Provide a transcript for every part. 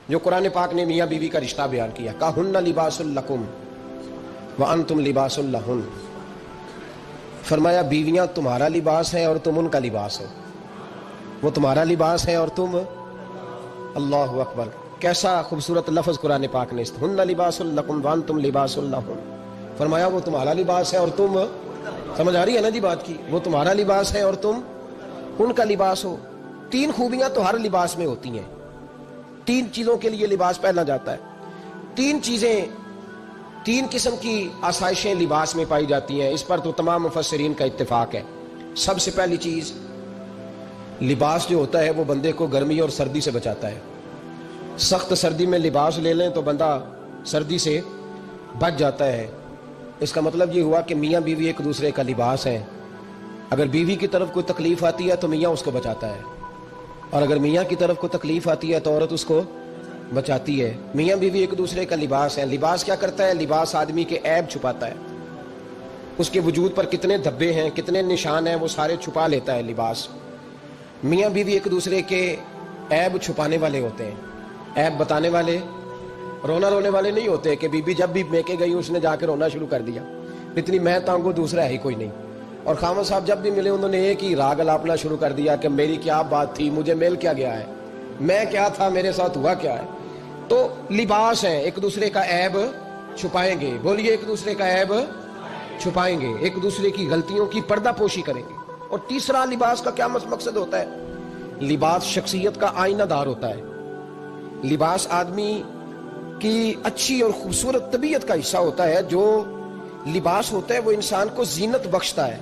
جو قرآن پاک نے میاں بیوی کا رشتہ بیان کیا، کہن لباس لکم وانتم لباس لہن، فرمایا بیویاں تمہارا لباس ہیں اور تم ان کا لباس ہو، وہ تمہارا لباس ہے اور تم، اللہ اکبر، کیسا خوبصورت لفظ قرآن پاک نے، ہن لباس لکم وانتم لباس لہن، فرمایا وہ تمہارا لباس ہے اور تم، سمجھ آ رہی ہے نا جی بات کی، وہ تمہارا لباس ہے اور تم ان کا لباس ہو۔ تین خوبیاں تو ہر لباس میں ہوتی ہیں، تین چیزوں کے لیے لباس پہنا جاتا ہے، تین چیزیں، تین قسم کی آسائشیں لباس میں پائی جاتی ہیں، اس پر تو تمام مفسرین کا اتفاق ہے۔ سب سے پہلی چیز، لباس جو ہوتا ہے وہ بندے کو گرمی اور سردی سے بچاتا ہے۔ سخت سردی میں لباس لے لیں تو بندہ سردی سے بچ جاتا ہے۔ اس کا مطلب یہ ہوا کہ میاں بیوی ایک دوسرے کا لباس ہے۔ اگر بیوی کی طرف کوئی تکلیف آتی ہے تو میاں اس کو بچاتا ہے، اور اگر میاں کی طرف کوئی تکلیف آتی ہے تو عورت اس کو بچاتی ہے۔ میاں بیوی ایک دوسرے کا لباس ہے۔ لباس کیا کرتا ہے؟ لباس آدمی کے عیب چھپاتا ہے، اس کے وجود پر کتنے دھبے ہیں، کتنے نشان ہیں، وہ سارے چھپا لیتا ہے لباس۔ میاں بیوی ایک دوسرے کے عیب چھپانے والے ہوتے ہیں، عیب بتانے والے، رونا رونے والے نہیں ہوتے کہ بی بی جب بھی میکے گئی اس نے جا کے رونا شروع کر دیا، اتنی میں تانگو دوسرا ہے ہی کوئی نہیں، اور خامد صاحب جب بھی ملے انہوں نے ایک ہی راگ الاپنا شروع کر دیا کہ میری کیا بات تھی، مجھے مل کیا گیا ہے، میں کیا تھا، میرے ساتھ ہوا کیا ہے۔ تو لباس ہیں، ایک دوسرے کا عیب چھپائیں گے، بولیے ایک دوسرے کا عیب چھپائیں گے، ایک دوسرے کی غلطیوں کی پردہ پوشی کریں گے۔ اور تیسرا لباس کا کیا مقصد ہوتا ہے؟ لباس شخصیت کا آئینہ دار ہوتا ہے۔ لباس آدمی کی اچھی اور خوبصورت طبیعت کا حصہ ہوتا ہے۔ جو لباس ہوتا ہے وہ انسان کو زینت بخشتا ہے،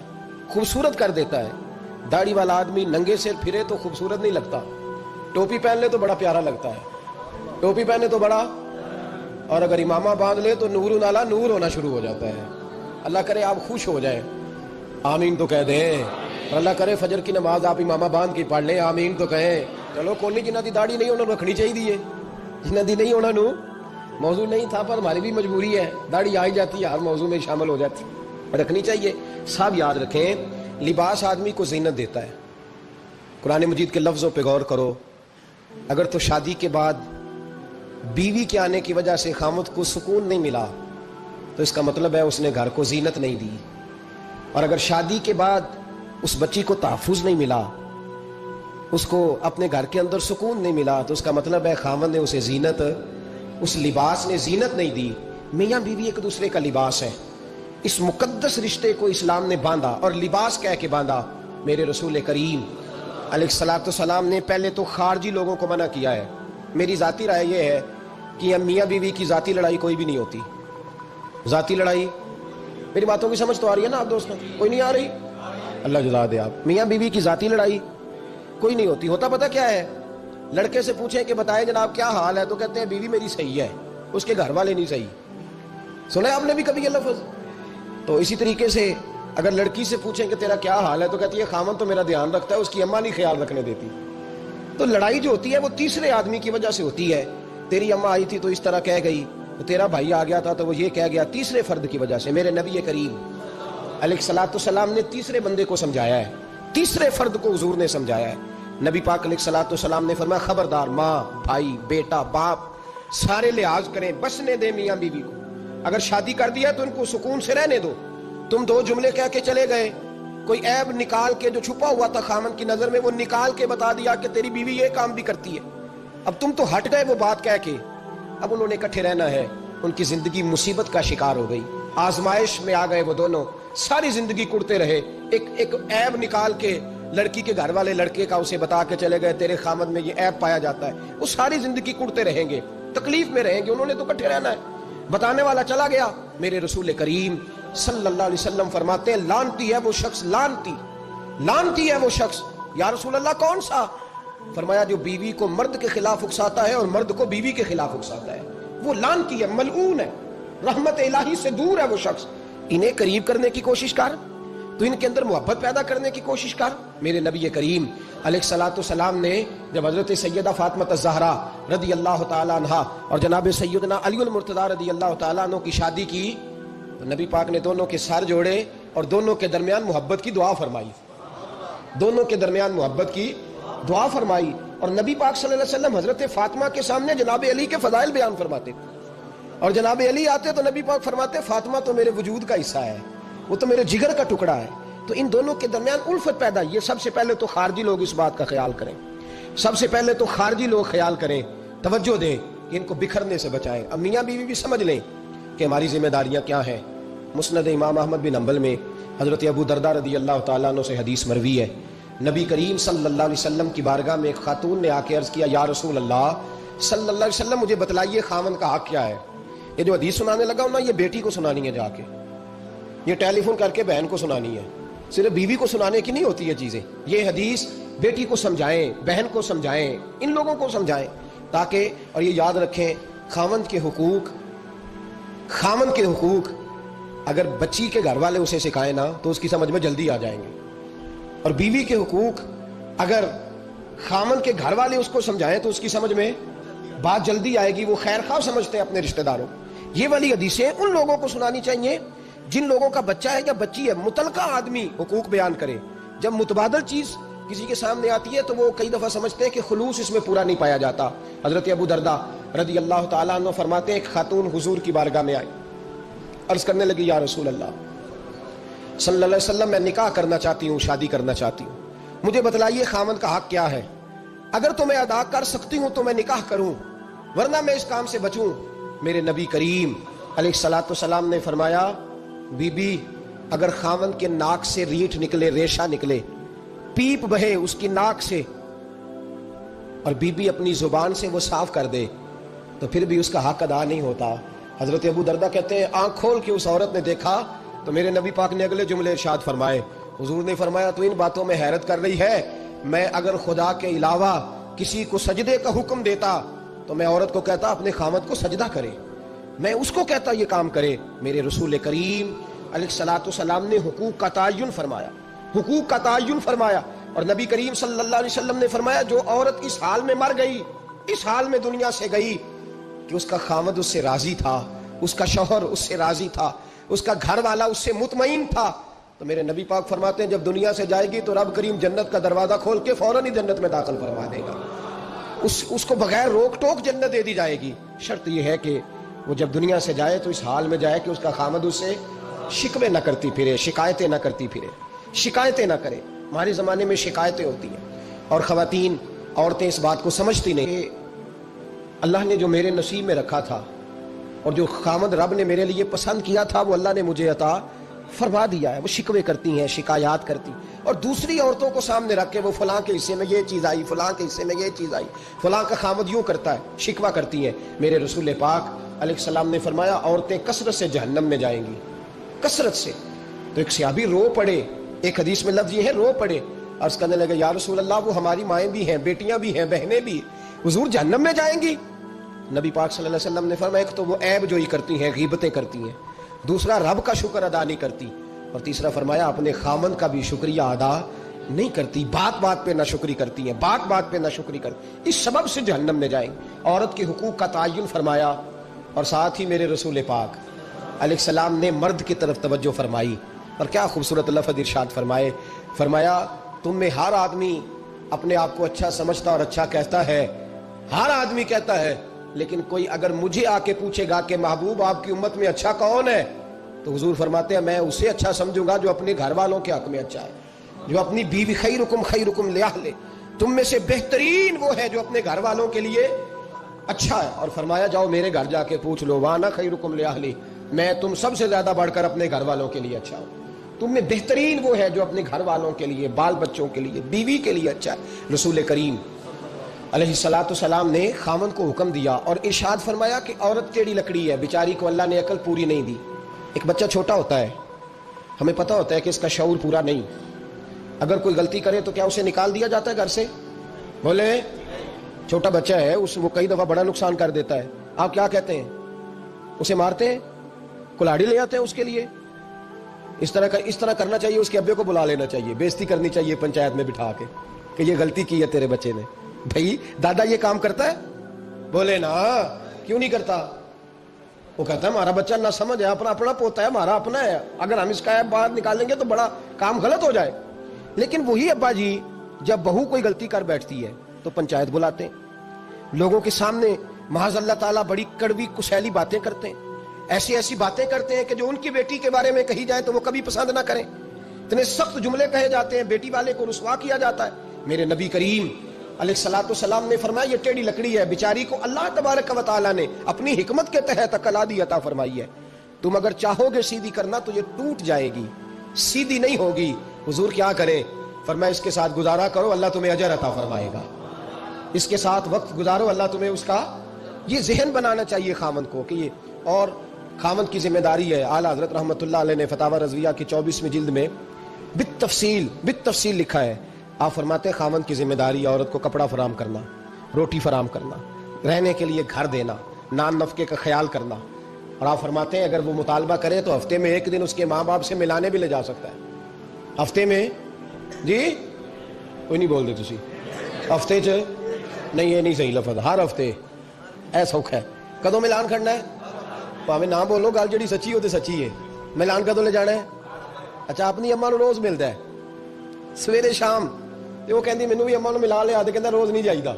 خوبصورت کر دیتا ہے۔ داڑھی والا آدمی ننگے سر پھرے تو خوبصورت نہیں لگتا، ٹوپی پہن لے تو بڑا پیارا لگتا ہے، ٹوپی پہنے تو بڑا، اور اگر امامہ باندھ لے تو نور نالا نور ہونا شروع ہو جاتا ہے۔ اللہ کرے آپ خوش ہو جائیں، آمین تو کہہ دیں، اور اللہ کرے فجر کی نماز آپ امامہ باندھ کی پڑھ لیں، آمین تو کہیں۔ چلو کوئی نہیں، جنہ دی داڑھی نہیں انہوں نے رکھنی چاہیے، جنہ دی نہیں ہونا نو موضوع نہیں تھا، پر ہماری بھی مجبوری ہے، داڑھی آ ہی جاتی ہے، ہر موضوع میں شامل ہو جاتی ہے، رکھنی چاہیے۔ سب یاد رکھیں، لباس آدمی کو زینت دیتا ہے۔ قرآن مجید کے لفظوں پہ غور کرو، اگر تو شادی کے بعد بیوی کے آنے کی وجہ سے خامد کو سکون نہیں ملا تو اس کا مطلب ہے اس نے گھر کو زینت نہیں دی، اور اگر شادی کے بعد اس بچی کو تحفظ نہیں ملا، اس کو اپنے گھر کے اندر سکون نہیں ملا، تو اس کا مطلب ہے خامد نے اسے زینت، اس لباس نے زینت نہیں دی۔ میاں بیوی ایک دوسرے کا لباس ہے، اس مقدس رشتے کو اسلام نے باندھا، اور لباس کہہ کے باندھا۔ میرے رسول کریم علیہ الصلوۃ والسلام نے پہلے تو خارجی لوگوں کو منع کیا ہے۔ میری ذاتی رائے یہ ہے کہ میاں بیوی کی ذاتی لڑائی کوئی بھی نہیں ہوتی، ذاتی لڑائی، میری باتوں کی سمجھ تو آ رہی ہے نا آپ دوستوں؟ کوئی نہیں آ رہی؟ اللہ جزا دے آپ۔ میاں بیوی کی ذاتی لڑائی کوئی نہیں ہوتی۔ ہوتا پتہ کیا ہے؟ لڑکے سے پوچھیں کہ بتائیں جناب کیا حال ہے، تو کہتے ہیں بیوی میری صحیح ہے، اس کے گھر والے نہیں صحیح۔ سنا ہے آپ نے بھی کبھی یہ لفظ؟ تو اسی طریقے سے اگر لڑکی سے پوچھیں کہ تیرا کیا حال ہے، تو کہتی ہے خامن تو میرا دھیان رکھتا ہے، اس کی اماں نہیں خیال رکھنے دیتی۔ تو لڑائی جو ہوتی ہے وہ تیسرے آدمی کی وجہ سے ہوتی ہے۔ تیری اماں آئی تھی تو اس طرح کہہ گئی، تو تیرا بھائی آ گیا تھا تو وہ یہ کہہ گیا، تیسرے فرد کی وجہ سے۔ میرے نبی کریم علیہ الصلوۃ والسلام نے تیسرے بندے کو سمجھایا ہے، تیسرے فرد کو حضور نے سمجھایا ہے۔ نبی پاک علیہ الصلوۃ والسلام نے فرمایا خبردار، ماں، بھائی، بیٹا، باپ سارے لحاظ کریں، بسنے دیں میاں بیوی کو۔ اگر شادی کر دیا تو ان کو سکون سے رہنے دو۔ تم دو جملے کہہ کے چلے گئے، کوئی عیب نکال کے جو چھپا ہوا تھا خامن کی نظر میں وہ نکال کے بتا دیا کہ تیری بیوی یہ کام بھی کرتی ہے، اب تم تو ہٹ گئے وہ بات کہہ کے، اب انہوں نے اکٹھے رہنا ہے۔ ان کی زندگی مصیبت کا شکار ہو گئی، آزمائش میں آ گئے وہ دونوں، ساری زندگی کڑتے رہے۔ ایک عیب نکال کے لڑکی کے گھر والے لڑکے کا اسے بتا کے چلے گئے تیرے خامد میں یہ عیب پایا جاتا ہے، وہ ساری زندگی کڑتے رہیں گے، تکلیف میں رہیں گے۔ انہوں نے تو اکٹھے رہنا ہے، بتانے والا چلا گیا۔ میرے رسول کریم صلی اللہ علیہ وسلم فرماتے ہیں لعنتی ہے وہ شخص، لعنتی ہے وہ شخص۔ یا رسول اللہ کون سا؟ فرمایا جو بیوی کو مرد کے خلاف اکساتا ہے اور مرد کو بیوی کے خلاف اکساتا ہے، وہ لعنتی ہے، ملعون ہے، رحمت الہی سے دور ہے وہ شخص۔ انہیں قریب کرنے کی کوشش کر، تو ان کے اندر محبت پیدا کرنے کی کوشش کر۔ میرے نبی کریم علیہ الصلوۃ والسلام نے جب حضرت سیدہ فاطمہ الزہرا رضی اللہ تعالی عنہا اور جناب سیدنا علی المرتضیٰ رضی اللہ تعالی عنہ کی شادی کی، تو نبی پاک نے دونوں کے سر جوڑے اور دونوں کے درمیان محبت کی دعا فرمائی، دونوں کے درمیان محبت کی دعا فرمائی، اور نبی پاک صلی اللہ علیہ وسلم حضرت فاطمہ کے سامنے جناب علی کے فضائل بیان فرماتے تھے، اور جناب علی آتے تو نبی پاک فرماتے فاطمہ تو میرے وجود کا حصہ ہے، وہ تو میرے جگر کا ٹکڑا ہے۔ تو ان دونوں کے درمیان الفت پیدا، یہ سب سے پہلے تو خارجی لوگ اس بات کا خیال کریں، سب سے پہلے تو خارجی لوگ خیال کریں، توجہ دیں کہ ان کو بکھرنے سے بچائیں۔ اب میاں بیوی بھی سمجھ لیں کہ ہماری ذمہ داریاں کیا ہیں۔ مسند امام احمد بن حنبل میں حضرت ابو درداء رضی اللہ تعالیٰ عنہ سے حدیث مروی ہے، نبی کریم صلی اللہ علیہ وسلم کی بارگاہ میں ایک خاتون نے آ کے عرض کیا، یا رسول اللہ صلی اللہ علیہ وسلم مجھے بتلائیے خاوند کا حق کیا ہے۔ یہ جو حدیث سنانے لگا ہوں نا، یہ بیٹی کو سنانی ہے، جا کے یہ ٹیلی فون کر کے بہن کو سنانی ہے، صرف بیوی کو سنانے کی نہیں ہوتی یہ چیزیں۔ یہ حدیث بیٹی کو سمجھائیں، بہن کو سمجھائیں، ان لوگوں کو سمجھائیں، تاکہ اور یہ یاد رکھیں خاوند کے حقوق اگر بچی کے گھر والے اسے سکھائیں نا تو اس کی سمجھ میں جلدی آ جائیں گے، اور بیوی کے حقوق اگر خاوند کے گھر والے اس کو سمجھائیں تو اس کی سمجھ میں بات جلدی آئے گی، وہ خیر خواہ سمجھتے ہیں اپنے رشتہ داروں۔ یہ والی حدیثیں ان لوگوں کو سنانی چاہیے جن لوگوں کا بچہ ہے یا بچی ہے، متعلقہ آدمی حقوق بیان کرے۔ جب متبادل چیز کسی کے سامنے آتی ہے تو وہ کئی دفعہ سمجھتے ہیں کہ خلوص اس میں پورا نہیں پایا جاتا۔ حضرت ابو درداء رضی اللہ تعالیٰ عنہ فرماتے ہیں ایک خاتون حضور کی بارگاہ میں آئی، عرض کرنے لگی، یا رسول اللہ صلی اللہ علیہ وسلم میں نکاح کرنا چاہتی ہوں، شادی کرنا چاہتی ہوں، مجھے بتلائیے خاوند کا حق کیا ہے؟ اگر تو میں ادا کر سکتی ہوں تو میں نکاح کروں، ورنہ میں اس کام سے بچوں۔ میرے نبی کریم علیہ الصلوۃ والسلام نے فرمایا، بی بی اگر خاوند کے ناک سے ریٹھ نکلے، ریشہ نکلے، پیپ بہے اس کی ناک سے، اور بی بی اپنی زبان سے وہ صاف کر دے تو پھر بھی اس کا حق ادا نہیں ہوتا۔ حضرت ابو درداء کہتے ہیں آنکھ کھول کے اس عورت نے دیکھا تو میرے نبی پاک نے اگلے جملے ارشاد فرمائے، حضور نے فرمایا تو ان باتوں میں حیرت کر رہی ہے، میں اگر خدا کے علاوہ کسی کو سجدے کا حکم دیتا تو میں عورت کو کہتا اپنے خاوند کو سجدہ کرے، میں اس کو کہتا یہ کام کرے۔ میرے رسول کریم علیہ الصلوۃ والسلام نے حقوق کا تعین فرمایا، حقوق کا تعین فرمایا، اور نبی کریم صلی اللہ علیہ وسلم نے فرمایا جو عورت اس حال میں مر گئی، اس حال میں دنیا سے گئی کہ اس کا خاوند اس سے راضی تھا، اس کا شوہر اس سے راضی تھا، اس کا گھر والا اس سے مطمئن تھا، تو میرے نبی پاک فرماتے ہیں جب دنیا سے جائے گی تو رب کریم جنت کا دروازہ کھول کے فوراً ہی جنت میں داخل فرما دے گا، اس کو بغیر روک ٹوک جنت دے دی جائے گی۔ شرط یہ ہے کہ وہ جب دنیا سے جائے تو اس حال میں جائے کہ اس کا خاوند اس سے شکوے نہ کرتی پھرے، شکایتیں نہ کرتی پھرے، شکایتیں نہ کرے۔ ہمارے زمانے میں شکایتیں ہوتی ہیں، اور خواتین عورتیں اس بات کو سمجھتی نہیں کہ اللہ نے جو میرے نصیب میں رکھا تھا اور جو خاوند رب نے میرے لیے پسند کیا تھا وہ اللہ نے مجھے عطا فرما دیا ہے۔ وہ شکوے کرتی ہیں، شکایات کرتی، اور دوسری عورتوں کو سامنے رکھ کے وہ فلاں کے حصے میں یہ چیز آئی، فلاں کے حصے میں یہ چیز آئی، فلاں کا خاوند یوں کرتا ہے، شکوہ کرتی ہیں۔ میرے رسول پاک علیہ السلام نے فرمایا عورتیں کثرت سے جہنم میں جائیں گی، کثرت سے۔ تو ایک صحابی رو پڑے، ایک حدیث میں لفظ یہ ہے رو پڑے، عرض کرنے لگے یا رسول اللہ وہ ہماری مائیں بھی ہیں، بیٹیاں بھی ہیں، بہنیں بھی، حضور جہنم میں جائیں گی؟ نبی پاک صلی اللہ علیہ وسلم نے فرمایا ایک تو وہ عیب جوئی کرتی ہیں، غیبتیں کرتی ہیں، دوسرا رب کا شکر ادا نہیں کرتی، اور تیسرا فرمایا اپنے خامند کا بھی شکریہ ادا نہیں کرتی، بات بات پہ ناشکری کرتی ہیں، بات بات پہ ناشکری کرتی، اس سبب سے جہنم میں جائیں۔ عورت کے حقوق کا تعین فرمایا، اور ساتھ ہی میرے رسول پاک علیہ السلام نے مرد کی طرف توجہ فرمائی، اور کیا خوبصورت لفظ ارشاد فرمایا تم میں ہر آدمی اپنے آپ کو اچھا سمجھتا اور اچھا کہتا ہے، ہر آدمی کہتا ہے، لیکن کوئی اگر مجھے آ کے پوچھے گا کہ محبوب آپ کی امت میں اچھا کون ہے، تو حضور فرماتے ہیں میں اسے اچھا سمجھوں گا جو اپنے گھر والوں کے حق میں اچھا ہے، جو اپنی بیوی خیرکم لأہلہ، تم میں سے بہترین وہ ہے جو اپنے گھر والوں کے لیے اچھا ہے۔ اور فرمایا جاؤ میرے گھر جا کے پوچھ لو، وانا خیرکم لأہلہ، میں تم سب سے زیادہ بڑھ کر اپنے گھر والوں کے لیے اچھا ہوں، تم میں بہترین وہ ہے جو اپنے گھر والوں کے لیے، بال بچوں کے لیے، بیوی کے لیے اچھا ہے۔ رسول کریم علیہ الصلوۃ والسلام نے خاوند کو حکم دیا اور ارشاد فرمایا کہ عورت ٹیڑھی لکڑی ہے، بیچاری کو اللہ نے عقل پوری نہیں دی۔ ایک بچہ چھوٹا ہوتا ہے، ہمیں پتہ ہوتا ہے کہ اس کا شعور پورا نہیں، اگر کوئی غلطی کرے تو کیا اسے نکال دیا جاتا ہے گھر سے؟ بولے چھوٹا بچہ ہے، وہ کئی دفعہ بڑا نقصان کر دیتا ہے، آپ کیا کہتے ہیں؟ اسے مارتے ہیں، کلاڑی لے آتے ہیں اس کے لیے؟ اس طرح کرنا چاہیے، اس کے ابے کو بلا لینا چاہیے، بےزتی کرنی چاہیے پنچایت میں بٹھا کے کہ یہ غلطی کی ہے تیرے بچے نے۔ بھائی دادا یہ کام کرتا ہے؟ بولے نا، کیوں نہیں کرتا؟ وہ کہتا ہے ہمارا بچہ نہ سمجھ ہے، اپنا پوتا ہے، ہمارا اپنا ہے، اگر ہم اس کا باہر نکالیں گے تو بڑا کام غلط ہو جائے۔ لیکن وہی ابا جی جب بہو کوئی غلطی کر بیٹھتی ہے تو پنچایت بلاتے ہیں، لوگوں کے سامنے معاذ اللہ تعالیٰ بڑی کڑوی کسیلی باتیں کرتے ہیں، ایسی ایسی باتیں کرتے ہیں کہ جو ان کی بیٹی کے بارے میں کہی جائے تو وہ کبھی پسند نہ کریں، اتنے سخت جملے کہے جاتے ہیں، بیٹی والے کو رسوا کیا جاتا ہے۔ میرے نبی کریم علیہ الصلوۃ والسلام نے فرمایا یہ ٹیڑھی لکڑی ہے، بیچاری کو اللہ تبارک و تعالیٰ نے اپنی حکمت کے تحت عقل عطا فرمائی ہے، تم اگر چاہو گے سیدھی کرنا تو یہ ٹوٹ جائے گی، سیدھی نہیں ہوگی۔ حضور کیا کریں؟ فرمایا اس کے ساتھ گزارا کرو، اللہ تمہیں اجر عطا فرمائے گا، اس کے ساتھ وقت گزارو، اللہ تمہیں اس کا، یہ ذہن بنانا چاہیے خاوند کو کہ یہ، اور خاوند کی ذمہ داری ہے۔ اعلیٰ حضرت رحمۃ اللہ علیہ نے فتاوی رضویہ کی 24ویں جلد میں بالتفصیل لکھا ہے، آپ فرماتے ہیں خاوند کی ذمہ داری عورت کو کپڑا فراہم کرنا، روٹی فراہم کرنا، رہنے کے لیے گھر دینا، نان نفقے کا خیال کرنا، اور آپ فرماتے ہیں اگر وہ مطالبہ کرے تو ہفتے میں ایک دن اس کے ماں باپ سے ملانے بھی لے جا سکتا ہے، ہفتے میں، جی کوئی نہیں بول دے تسی ہفتے چ نہیں، یہ نہیں صحیح لفظ، ہر ہفتے اے سوکھ ہے، کدوں ملان کرنا ہے، پاویں نہ بولو، گل جڑی سچی ہو تو سچی ہے، ملان کدوں لے جانا ہے؟ اچھا اپنی اماں نو روز ملتا ہے سویرے شام، تے وہ کہندی مینوں بھی اماں نو ملا لیا، تے کہندا روز نہیں جائیدا،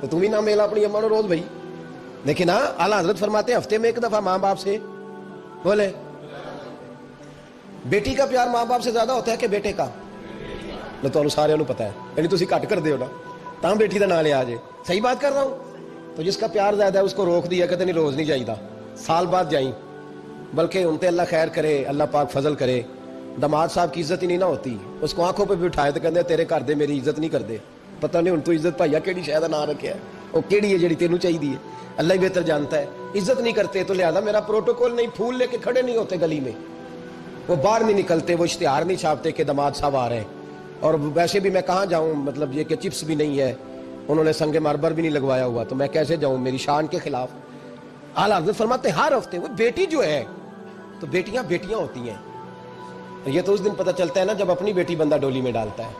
تو تم بھی نہ ملا اپنی اماں نو روز بھائی۔ لیکن ہاں اعلیٰ حضرت فرماتے ہیں ہفتے میں ایک دفعہ ماں باپ سے بولے۔ بیٹی کا پیار ماں باپ سے زیادہ ہوتا ہے کہ بیٹے کا؟ میں تو سارے پتا ہے، یعنی تسی کٹ کر دیو نا تاں بیٹی دا نام لیا جے، صحیح بات کر رہا ہوں؟ تو جس کا پیار زیادہ ہے اس کو روک دیا، کہتے نہیں روز نہیں جائیدا، سال بعد جائیں، بلکہ ان تے اللہ خیر کرے، اللہ پاک فضل کرے، دماد صاحب کی عزت ہی نہیں نہ ہوتی، اس کو آنکھوں پہ بھی اٹھائے تو کہتے تیرے گھر دے میری عزت نہیں کرتے، پتہ نہیں ہن تو عزت بھائیا کیڑی شے دا نام رکھیا ہے، وہ کیڑی ہے جڑی تینوں چاہیے ہے، اللہ ہی بہتر جانتا ہے۔ عزت نہیں کرتے تو لہذا میرا پروٹوکول نہیں، پھول لے کے کھڑے نہیں ہوتے گلی میں، وہ باہر نہیں نکلتے، وہ اشتہار نہیں چھاپتے کہ دماد صاحب آ رہے ہیں، اور ویسے بھی میں کہاں جاؤں، مطلب یہ کہ چپس بھی نہیں ہے، انہوں نے سنگ مرمر بھی نہیں لگوایا ہوا، تو میں کیسے جاؤں، میری شان کے خلاف۔ اعلیٰ حضرت فرماتے ہیں ہر ہفتے وہ بیٹی جو ہے، تو بیٹیاں بیٹیاں ہوتی ہیں، یہ تو اس دن پتہ چلتا ہے نا جب اپنی بیٹی بندہ ڈولی میں ڈالتا ہے،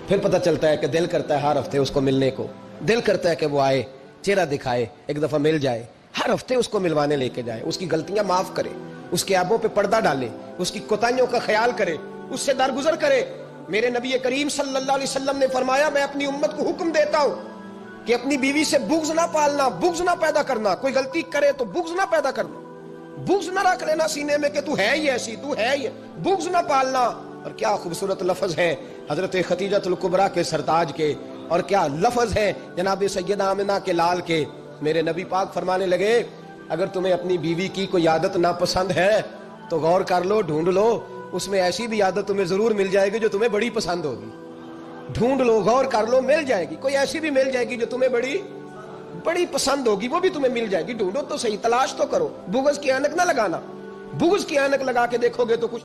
پھر پتہ چلتا ہے کہ دل کرتا ہے ہر ہفتے اس کو ملنے کو، دل کرتا ہے کہ وہ آئے، چہرہ دکھائے، ایک دفعہ مل جائے، ہر ہفتے اس کو ملوانے لے کے جائے، اس کی غلطیاں معاف کرے، اس کے عیبوں پہ پردہ ڈالے، اس کی کوتاہیوں کا خیال کرے، اس سے درگزر کرے۔ میرے نبی کریم صلی اللہ علیہ وسلم نے فرمایا میں اپنی امت کو حکم دیتا ہوں کہ اپنی بیوی سے بغض نہ پالنا، بغض نہ پیدا کرنا، کوئی غلطی کرے تو بغض نہ پیدا کرنا، بغض نہ رکھ لینا سینے میں کہ تو ہے ہی ایسی، تو ہے ہی، بغض نہ پالنا۔ اور کیا خوبصورت لفظ ہے حضرت خدیجۃ الکبریٰ کے سرتاج کے، اور کیا لفظ ہے جناب سیدہ آمنہ کے لال کے۔ میرے نبی پاک فرمانے لگے اگر تمہیں اپنی بیوی کی کوئی عادت ناپسند ہے تو غور کر لو، ڈھونڈ لو، اس میں ایسی بھی عادت تمہیں ضرور مل جائے گی جو تمہیں بڑی پسند ہوگی، ڈھونڈ لو، غور کر لو، مل جائے گی، کوئی ایسی بھی مل جائے گی جو تمہیں بڑی پسند ہوگی، وہ بھی تمہیں مل جائے گی، ڈھونڈو تو صحیح، تلاش تو کرو، بغض کی اینک نہ لگانا، بغض کی اینک لگا کے دیکھو گے تو کچھ